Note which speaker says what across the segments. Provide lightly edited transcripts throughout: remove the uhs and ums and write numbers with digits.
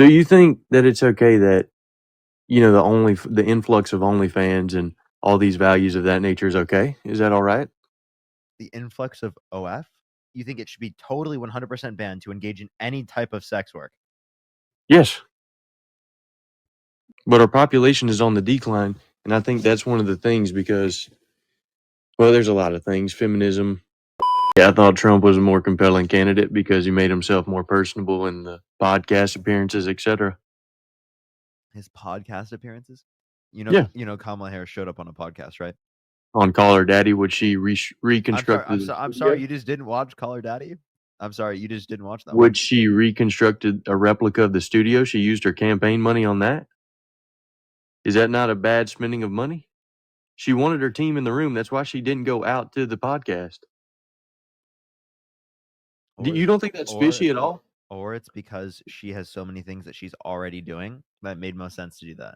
Speaker 1: So you think that it's okay that, the influx of OnlyFans and all these values of that nature is okay? Is that all right?
Speaker 2: The influx of OF? You think it should be totally 100% banned to engage in any type of sex work?
Speaker 1: Yes. But our population is on the decline, and I think that's one of the things because, well, there's a lot of things. Feminism. Yeah, I thought Trump was a more compelling candidate because he made himself more personable in the podcast appearances, etc.
Speaker 2: His podcast appearances?
Speaker 1: Yeah.
Speaker 2: Kamala Harris showed up on a podcast, right?
Speaker 1: On Call Her Daddy, would she
Speaker 2: I'm sorry.
Speaker 1: reconstructed the
Speaker 2: I'm sorry.
Speaker 1: studio?
Speaker 2: You just didn't watch Call Her Daddy. I'm sorry. You just didn't watch that one.
Speaker 1: Would she reconstructed a replica of the studio? She used her campaign money on that? Is that not a bad spending of money? She wanted her team in the room. That's why she didn't go out to the podcast.
Speaker 2: Or
Speaker 1: You don't think that's
Speaker 2: or
Speaker 1: fishy at all?
Speaker 2: or it's because she has so many things that she's already doing that made most sense to do that.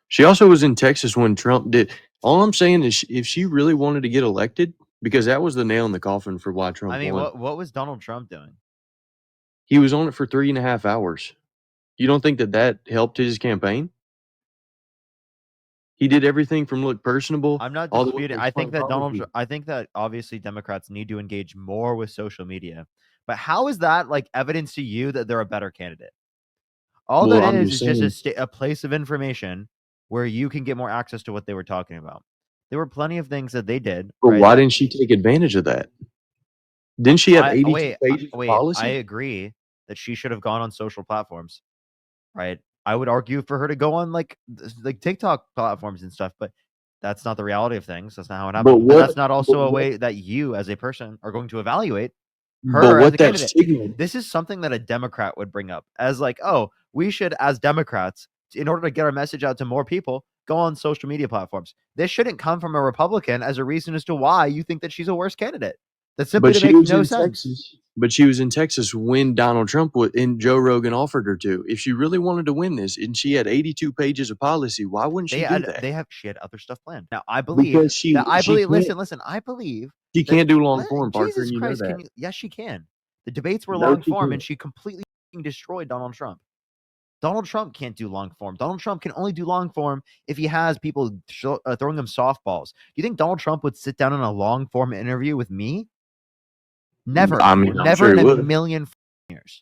Speaker 1: She also was in Texas when Trump did. All I'm saying is, if she really wanted to get elected, because that was the nail in the coffin for why Trump
Speaker 2: I mean,
Speaker 1: won.
Speaker 2: what was Donald Trump doing?
Speaker 1: He was on it for 3.5 hours. You don't think that helped his campaign? He did everything from look personable
Speaker 2: I'm not
Speaker 1: all the way
Speaker 2: disputing.
Speaker 1: to
Speaker 2: I think
Speaker 1: explain
Speaker 2: that
Speaker 1: policy.
Speaker 2: I think that obviously Democrats need to engage more with social media. But how is that like evidence to you that they're a better candidate? All
Speaker 1: Well,
Speaker 2: that
Speaker 1: I'm
Speaker 2: is
Speaker 1: just
Speaker 2: just
Speaker 1: saying.
Speaker 2: a place of information where you can get more access to what they were talking about. There were plenty of things that they did,
Speaker 1: But
Speaker 2: right?
Speaker 1: why didn't she take advantage of that? Didn't she have 82
Speaker 2: Wait,
Speaker 1: pages of
Speaker 2: wait. I
Speaker 1: policy?
Speaker 2: agree that she should have gone on social platforms, right? I would argue for her to go on like TikTok platforms and stuff, but that's not the reality of things. That's not how it
Speaker 1: But
Speaker 2: happened. But
Speaker 1: what?
Speaker 2: that's not
Speaker 1: But
Speaker 2: also a
Speaker 1: what?
Speaker 2: way that you as a person are going to evaluate
Speaker 1: But
Speaker 2: her as
Speaker 1: what
Speaker 2: a
Speaker 1: that
Speaker 2: candidate.
Speaker 1: signaled?
Speaker 2: This is something that a Democrat would bring up as like, oh, we should, as Democrats, in order to get our message out to more people, go on social media platforms. This shouldn't come from a Republican as a reason as to why you think that she's a worse candidate. That simply
Speaker 1: But
Speaker 2: to
Speaker 1: she
Speaker 2: make
Speaker 1: was
Speaker 2: no
Speaker 1: in
Speaker 2: sense.
Speaker 1: Texas. But she was in Texas when Donald Trump and Joe Rogan offered her to. If she really wanted to win this, and she had 82 pages of policy, why wouldn't she do that?
Speaker 2: She had other stuff planned. Now I believe
Speaker 1: Because she can't
Speaker 2: listen, I believe
Speaker 1: she
Speaker 2: that
Speaker 1: can't do long form, Parker,
Speaker 2: Jesus
Speaker 1: and you know
Speaker 2: Christ,
Speaker 1: that.
Speaker 2: can you? Yes, she can. The debates were
Speaker 1: No,
Speaker 2: long
Speaker 1: she
Speaker 2: form, and
Speaker 1: can't.
Speaker 2: she completely destroyed Donald Trump. Donald Trump can't do long form. Donald Trump can only do long form if he has people throwing him softballs. Do you think Donald Trump would sit down in a long form interview with me? Never,
Speaker 1: I mean, I'm
Speaker 2: never
Speaker 1: sure
Speaker 2: in
Speaker 1: he
Speaker 2: a
Speaker 1: would.
Speaker 2: million years.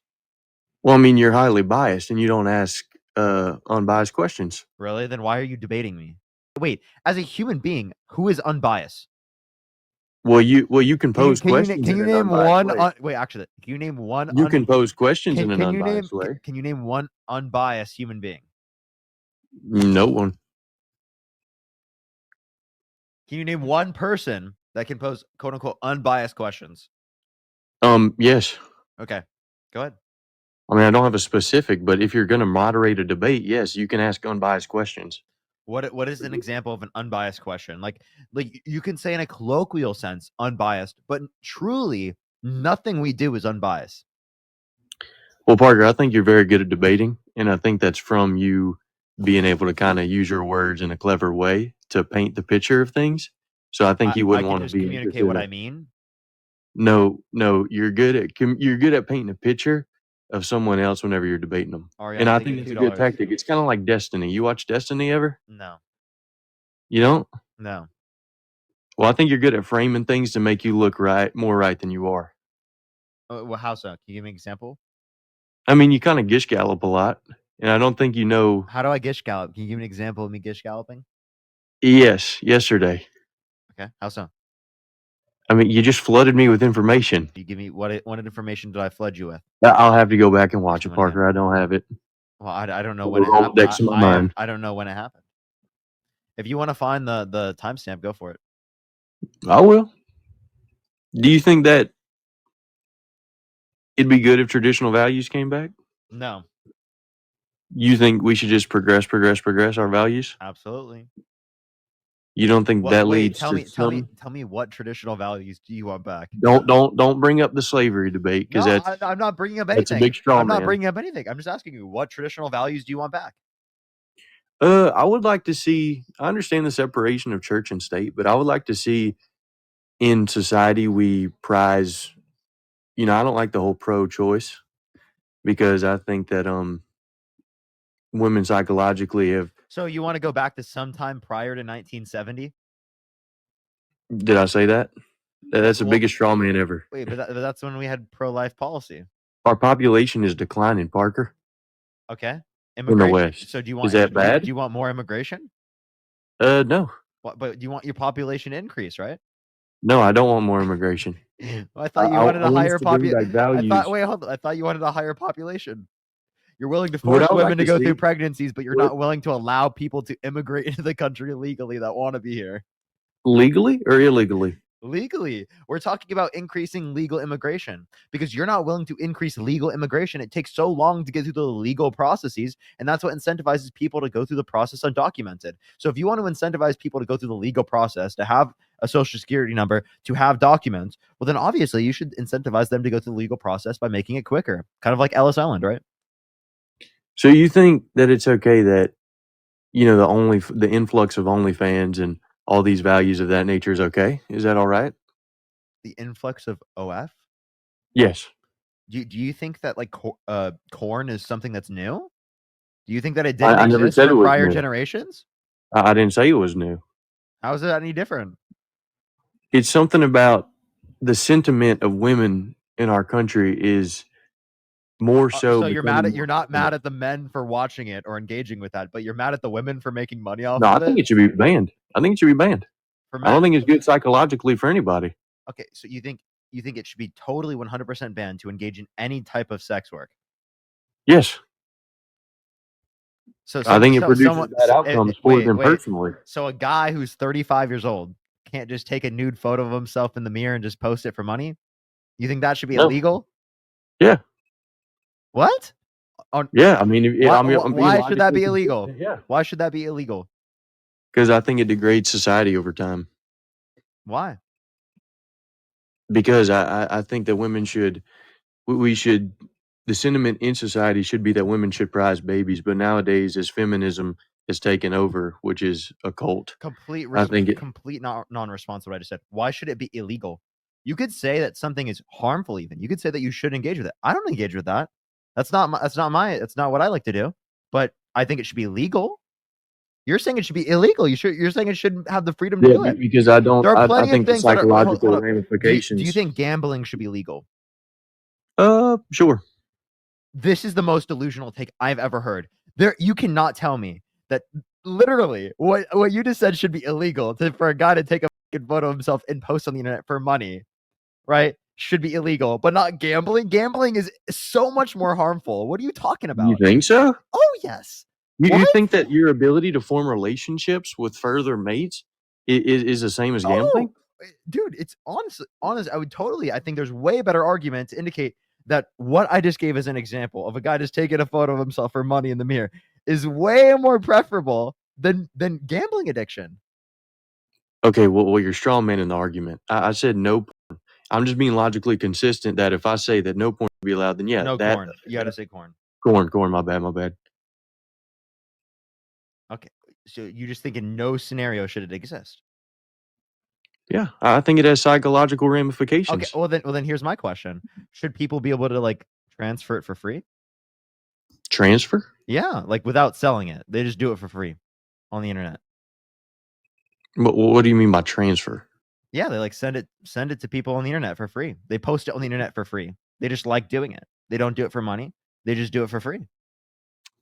Speaker 1: Well, I mean, you're highly biased, and you don't ask unbiased questions.
Speaker 2: Really? Then why are you debating me? Wait, as a human being, who is unbiased?
Speaker 1: Well, you can pose questions
Speaker 2: Can
Speaker 1: in
Speaker 2: you
Speaker 1: an
Speaker 2: name
Speaker 1: unbiased
Speaker 2: one?
Speaker 1: way.
Speaker 2: Wait, actually, can you name one?
Speaker 1: You can pose questions in an unbiased way.
Speaker 2: Can you name one unbiased human being?
Speaker 1: No one.
Speaker 2: Can you name one person that can pose quote unquote unbiased questions?
Speaker 1: Yes.
Speaker 2: Okay, go ahead.
Speaker 1: I mean, I don't have a specific, but if you're going to moderate a debate, yes, you can ask unbiased questions.
Speaker 2: What is an example of an unbiased question? Like you can say in a colloquial sense unbiased, but truly nothing we do is unbiased.
Speaker 1: Well, Parker, I think you're very good at debating, and I think that's from you being able to kind of use your words in a clever way to paint the picture of things. So I think you
Speaker 2: I
Speaker 1: wouldn't
Speaker 2: can
Speaker 1: want to
Speaker 2: just
Speaker 1: be
Speaker 2: communicate
Speaker 1: interested
Speaker 2: what
Speaker 1: in.
Speaker 2: I mean.
Speaker 1: No, you're good at painting a picture of someone else whenever you're debating them, and
Speaker 2: Ariana,
Speaker 1: I
Speaker 2: thank
Speaker 1: think
Speaker 2: you
Speaker 1: that's
Speaker 2: two
Speaker 1: a good
Speaker 2: dollars.
Speaker 1: tactic. It's kind of like Destiny. You watch Destiny ever?
Speaker 2: No,
Speaker 1: You don't?
Speaker 2: no.
Speaker 1: Well, I think you're good at framing things to make you look more right than you are.
Speaker 2: Well, how so? Can you give me an example?
Speaker 1: I mean, you kind of gish gallop a lot, and I don't think you know.
Speaker 2: How do I gish gallop? Can you give me an example of me gish galloping?
Speaker 1: Yes, yesterday.
Speaker 2: Okay, how so?
Speaker 1: I mean, you just flooded me with information.
Speaker 2: You give me what information did I flood you with?
Speaker 1: I'll have to go back and watch
Speaker 2: Which
Speaker 1: it,
Speaker 2: one again?
Speaker 1: Parker. I don't have it.
Speaker 2: Well, I don't know
Speaker 1: The
Speaker 2: when it happened.
Speaker 1: Rolodex in my mind.
Speaker 2: I don't know when it happened. If you want to find the timestamp, go for it.
Speaker 1: I will. Do you think that it'd be good if traditional values came back?
Speaker 2: No,
Speaker 1: You think we should just progress our values?
Speaker 2: absolutely.
Speaker 1: You don't think that
Speaker 2: Wait,
Speaker 1: leads to some?
Speaker 2: tell me what traditional values do you want back?
Speaker 1: Don't bring up the slavery debate because
Speaker 2: No, I'm not bringing up
Speaker 1: that's a
Speaker 2: anything.
Speaker 1: big straw
Speaker 2: I'm not
Speaker 1: man.
Speaker 2: bringing up anything. I'm just asking you what traditional values do you want back?
Speaker 1: I would like to see. I understand the separation of church and state, but I would like to see in society we prize. I don't like the whole pro-choice. because I think that women psychologically have.
Speaker 2: So you want to go back to sometime prior to 1970?
Speaker 1: Did I say that? That's the
Speaker 2: Well,
Speaker 1: biggest straw man ever.
Speaker 2: wait, but that's when we had pro-life policy.
Speaker 1: Our population is declining, Parker,
Speaker 2: Okay,
Speaker 1: in the
Speaker 2: immigration.
Speaker 1: West.
Speaker 2: So do you
Speaker 1: Is
Speaker 2: want
Speaker 1: that bad?
Speaker 2: do you want more immigration?
Speaker 1: No.
Speaker 2: But do you want your population to increase, right?
Speaker 1: No, I don't want more immigration.
Speaker 2: I thought you wanted
Speaker 1: I
Speaker 2: a
Speaker 1: want us
Speaker 2: higher
Speaker 1: to bring back values.
Speaker 2: wait, hold on. I thought you wanted a higher population. You're willing to
Speaker 1: What
Speaker 2: force
Speaker 1: I would
Speaker 2: women
Speaker 1: like
Speaker 2: to
Speaker 1: to
Speaker 2: go through
Speaker 1: see,
Speaker 2: pregnancies, but you're
Speaker 1: what,
Speaker 2: not willing to allow people to immigrate into the country legally that want to be here.
Speaker 1: legally or illegally?
Speaker 2: Legally. We're talking about increasing legal immigration because you're not willing to increase legal immigration. It takes so long to get through the legal processes, and that's what incentivizes people to go through the process undocumented. So if you want to incentivize people to go through the legal process, to have a social security number, to have documents, well, then obviously you should incentivize them to go through the legal process by making it quicker. Kind of like Ellis Island, right?
Speaker 1: So you think that it's okay that the influx of OnlyFans and all these values of that nature is okay? Is that all right?
Speaker 2: The influx of OF?
Speaker 1: Yes.
Speaker 2: Do you think that like corn is something that's new? Do you think that it
Speaker 1: I,
Speaker 2: didn't
Speaker 1: I never
Speaker 2: exist
Speaker 1: said it
Speaker 2: for
Speaker 1: was
Speaker 2: prior
Speaker 1: new.
Speaker 2: generations?
Speaker 1: I didn't say it was new.
Speaker 2: How is it any different?
Speaker 1: It's something about the sentiment of women in our country is more so
Speaker 2: So you're mad
Speaker 1: becoming
Speaker 2: at
Speaker 1: more
Speaker 2: you're not
Speaker 1: prevalent.
Speaker 2: mad at the men for watching it or engaging with that, but you're mad at the women for making money off
Speaker 1: No, I
Speaker 2: of
Speaker 1: think
Speaker 2: it
Speaker 1: it should be banned. I think it should be banned.
Speaker 2: for
Speaker 1: I don't
Speaker 2: men.
Speaker 1: think it's good psychologically for anybody.
Speaker 2: Okay, so you think it should be totally 100% banned to engage in any type of sex work.
Speaker 1: Yes.
Speaker 2: So
Speaker 1: I think it
Speaker 2: someone
Speaker 1: produces bad outcomes for them
Speaker 2: wait.
Speaker 1: personally.
Speaker 2: So a guy who's 35 years old can't just take a nude photo of himself in the mirror and just post it for money? You think that should be
Speaker 1: No.
Speaker 2: illegal?
Speaker 1: Yeah.
Speaker 2: What? On
Speaker 1: Yeah. I mean, I'm being
Speaker 2: why should that
Speaker 1: logically
Speaker 2: be illegal?
Speaker 1: consistent. Yeah.
Speaker 2: Why should that be illegal?
Speaker 1: Because I think it degrades society over time.
Speaker 2: Why?
Speaker 1: Because I think that women should, we should, the sentiment in society should be that women should prize babies. But nowadays, as feminism has taken over, which is a cult, I think it,
Speaker 2: Complete non-response to what I just said. Why should it be illegal? You could say that something is harmful. Even you could say that you should engage with it. I don't engage with that. That's not what I like to do. But I think it should be legal. You're saying it should be illegal. You're saying it shouldn't have the freedom to
Speaker 1: yeah,
Speaker 2: do it.
Speaker 1: because I don't,
Speaker 2: There are
Speaker 1: I
Speaker 2: plenty of
Speaker 1: think the
Speaker 2: things that are. Wait, hold
Speaker 1: psychological
Speaker 2: up. Do you
Speaker 1: ramifications.
Speaker 2: think gambling should be legal?
Speaker 1: Sure.
Speaker 2: This is the most delusional take I've ever heard. You cannot tell me that literally what you just said should be illegal for a guy to take a fucking photo of himself and post on the internet for money, right? Should be illegal, but not gambling. Gambling is so much more harmful. What are you talking
Speaker 1: You
Speaker 2: about?
Speaker 1: think so?
Speaker 2: Oh yes.
Speaker 1: You
Speaker 2: What?
Speaker 1: think that your ability to form relationships with further mates is the same as
Speaker 2: Oh,
Speaker 1: gambling?
Speaker 2: dude, it's honest. I think there's way better argument to indicate that what I just gave as an example of a guy just taking a photo of himself for money in the mirror is way more preferable than gambling addiction.
Speaker 1: Okay, well, you're straw man in the argument. I said no porn. I'm just being logically consistent that if I say that no porn should be allowed, then yeah,
Speaker 2: No
Speaker 1: that
Speaker 2: corn. You got to say corn.
Speaker 1: corn, my bad, my bad.
Speaker 2: Okay. So you just think in no scenario should it exist.
Speaker 1: Yeah, I think it has psychological
Speaker 2: Okay.
Speaker 1: ramifications.
Speaker 2: Well then here's my question. Should people be able to like transfer it for free?
Speaker 1: Transfer?
Speaker 2: Yeah, like without selling it. They just do it for free on the internet.
Speaker 1: What do you mean by transfer?
Speaker 2: Yeah, they like send it to people on the internet for free. They post it on the internet for free. They just like doing it. They don't do it for money. They just do it for free.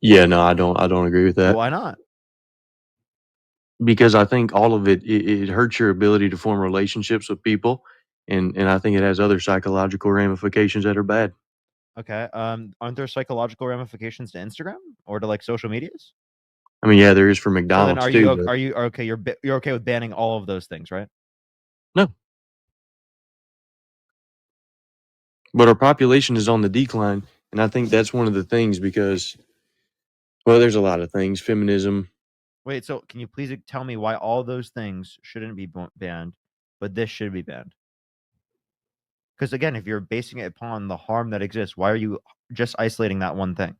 Speaker 1: Yeah, no, I don't agree with that.
Speaker 2: Why not?
Speaker 1: Because I think all of it hurts your ability to form relationships with people, and I think it has other psychological ramifications that are bad.
Speaker 2: Okay. Aren't there psychological ramifications to Instagram or to like social medias?
Speaker 1: I mean, yeah, there is for
Speaker 2: So then
Speaker 1: McDonald's too, but
Speaker 2: are you okay? You're okay with banning all of those things, right?
Speaker 1: no. But our population is on the decline, and I think that's one of the things because, well, there's a lot of things. Feminism.
Speaker 2: Wait, so can you please tell me why all those things shouldn't be banned, but this should be banned? Because again, if you're basing it upon the harm that exists, why are you just isolating that one thing?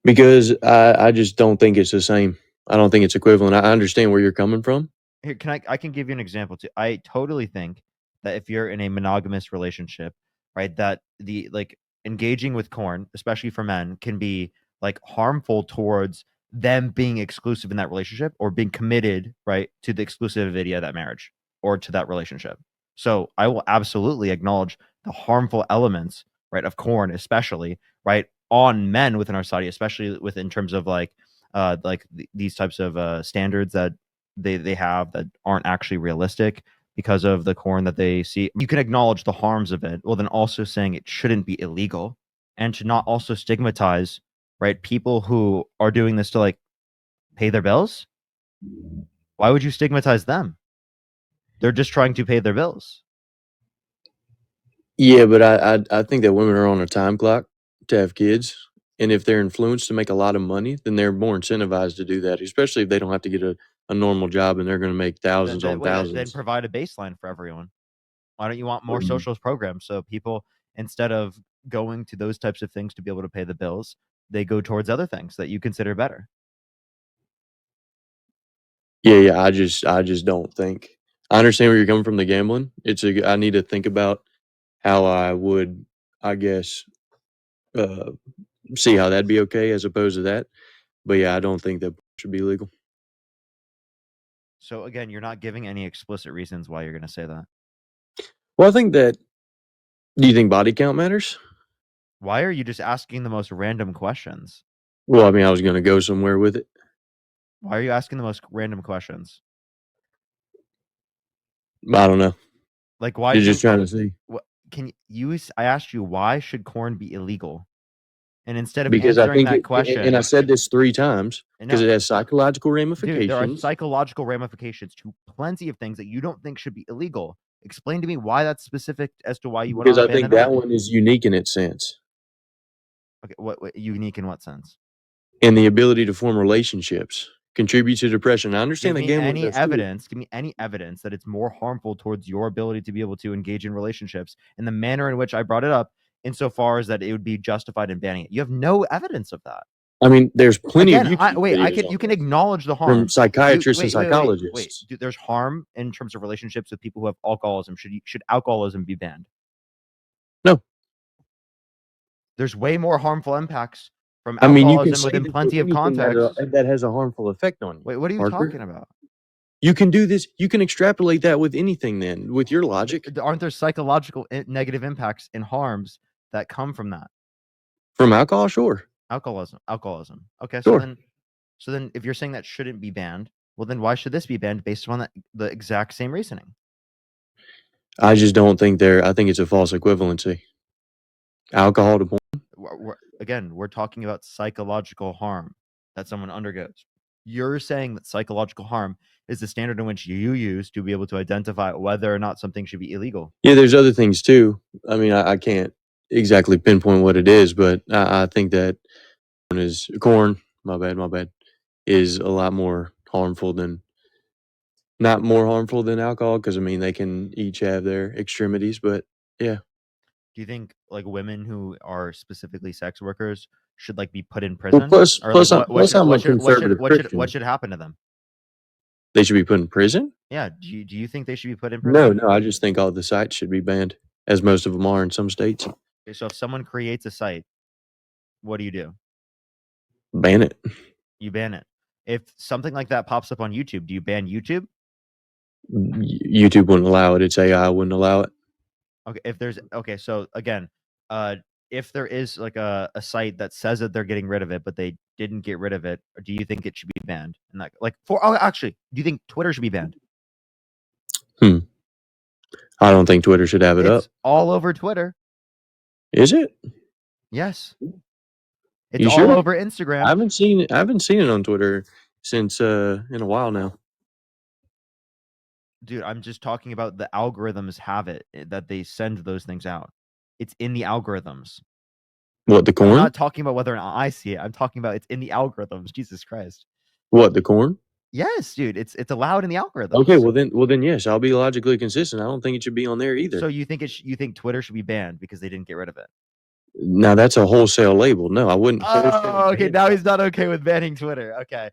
Speaker 1: Because I just don't think it's the same. I don't think it's equivalent. I understand where you're coming from.
Speaker 2: Here, I can give you an example too. I totally think that if you're in a monogamous relationship, right, that the like engaging with porn, especially for men, can be like harmful towards them being exclusive in that relationship or being committed, right, to the exclusivity of that marriage or to that relationship. So I will absolutely acknowledge the harmful elements, right, of porn, especially, right, on men within our society, especially within terms of these types of standards that they have that aren't actually realistic because of the porn that they see. You can acknowledge the harms of it, well, then also saying it shouldn't be illegal, and to not also stigmatize, right, people who are doing this to like pay their bills. Why would you stigmatize them? They're just trying to pay their bills.
Speaker 1: Yeah, but I think that women are on a time clock to have kids, and if they're influenced to make a lot of money, then they're more incentivized to do that, especially if they don't have to get a normal job and they're gonna make thousands on
Speaker 2: Then
Speaker 1: thousands.
Speaker 2: provide a baseline for everyone. Why don't you want more socialist programs so people, instead of going to those types of things to be able to pay the bills, they go towards other things that you consider better?
Speaker 1: Yeah, I just don't think I understand where you're coming from, the gambling. I need to think about how I would, I guess, uh, see how that'd be okay as opposed to that. But yeah, I don't think that should be legal.
Speaker 2: So again, you're not giving any explicit reasons why you're going to say that.
Speaker 1: Well, I think that do you think body count matters?
Speaker 2: Why are you just asking the most random questions?
Speaker 1: Well, I mean, I was gonna go somewhere with it.
Speaker 2: Why are you asking the most random questions?
Speaker 1: I don't know.
Speaker 2: Like, why
Speaker 1: You're
Speaker 2: should
Speaker 1: just trying to see.
Speaker 2: what can you? I asked you, why should corn be illegal? And instead of
Speaker 1: Because I
Speaker 2: answering
Speaker 1: think
Speaker 2: that
Speaker 1: it,
Speaker 2: question,
Speaker 1: and I said this 3 times
Speaker 2: and
Speaker 1: because
Speaker 2: no,
Speaker 1: it has psychological
Speaker 2: dude, there are
Speaker 1: ramifications.
Speaker 2: psychological ramifications to plenty of things that you don't think should be illegal. Explain to me why that's specific as to why you want
Speaker 1: Because
Speaker 2: to
Speaker 1: I
Speaker 2: abandon
Speaker 1: think that
Speaker 2: that.
Speaker 1: one is unique in its sense,
Speaker 2: Okay, what unique in what sense?
Speaker 1: and the ability to form relationships contribute to depression. I understand that gambling does too.
Speaker 2: Give me any evidence that it's more harmful towards your ability to be able to engage in relationships in the manner in which I brought it up, insofar as that it would be justified in banning it. You have no evidence of that.
Speaker 1: I mean, there's plenty of
Speaker 2: Again,
Speaker 1: YouTube videos on
Speaker 2: you can
Speaker 1: this
Speaker 2: acknowledge the
Speaker 1: from
Speaker 2: harm.
Speaker 1: psychiatrists and psychologists.
Speaker 2: Dude, there's harm in terms of relationships with people who have alcoholism. Should alcoholism be banned?
Speaker 1: No,
Speaker 2: There's way more harmful impacts from
Speaker 1: I mean, you can
Speaker 2: alcoholism
Speaker 1: say
Speaker 2: within
Speaker 1: this with
Speaker 2: plenty of
Speaker 1: anything
Speaker 2: contexts.
Speaker 1: that has a harmful effect on you,
Speaker 2: Wait, what are you
Speaker 1: Parker.
Speaker 2: talking about?
Speaker 1: You can do this. You can extrapolate that with anything then, with your logic.
Speaker 2: Aren't there psychological negative impacts and harms that come from that?
Speaker 1: From alcohol, sure.
Speaker 2: Alcoholism. Okay,
Speaker 1: Sure.
Speaker 2: so then if you're saying that shouldn't be banned, well then why should this be banned based on the exact same reasoning?
Speaker 1: I just don't think I think it's a false equivalency. Alcohol to porn.
Speaker 2: Again, we're talking about psychological harm that someone undergoes. You're saying that psychological harm is the standard in which you use to be able to identify whether or not something should be illegal.
Speaker 1: Yeah, there's other things too. I mean, I can't exactly pinpoint what it is, but I think that corn. My bad. Is a lot more harmful than not more harmful than alcohol because I mean they can each have their extremities, but yeah.
Speaker 2: Do you think like women who are specifically sex workers should like be put in
Speaker 1: Well,
Speaker 2: prison,
Speaker 1: plus
Speaker 2: or like
Speaker 1: I'm a conservative Christian.
Speaker 2: what should happen to them?
Speaker 1: They should be put in prison?
Speaker 2: Yeah, do you think they should be put in
Speaker 1: No,
Speaker 2: prison?
Speaker 1: no, I just think all the sites should be banned, as most of them are in some states.
Speaker 2: Okay, so if someone creates a site, what do?
Speaker 1: Ban it.
Speaker 2: You ban it. If something like that pops up on YouTube, do you ban YouTube?
Speaker 1: YouTube wouldn't allow it. It's AI wouldn't allow it.
Speaker 2: Okay, so again, if there is like a site that says that they're getting rid of it, but they didn't get rid of it, do you think it should be banned? And actually, do you think Twitter should be banned?
Speaker 1: I don't think Twitter should have it up.
Speaker 2: It's all over Twitter.
Speaker 1: Is it?
Speaker 2: Yes. It's
Speaker 1: You
Speaker 2: all
Speaker 1: sure?
Speaker 2: over Instagram.
Speaker 1: I haven't seen it on Twitter since in a while now.
Speaker 2: Dude, I'm just talking about the algorithms have it that they send those things out. It's in the algorithms.
Speaker 1: What, the corn?
Speaker 2: I'm not talking about whether or not I see it. I'm talking about it's in the algorithms. Jesus Christ.
Speaker 1: What, the corn?
Speaker 2: Yes, dude. It's allowed in the algorithms.
Speaker 1: Okay, well then yes, I'll be logically consistent. I don't think it should be on there either.
Speaker 2: So you think you think Twitter should be banned because they didn't get rid of it?
Speaker 1: Now that's a wholesale label. No, I wouldn't.
Speaker 2: Oh, okay. Now he's not okay with banning Twitter. Okay.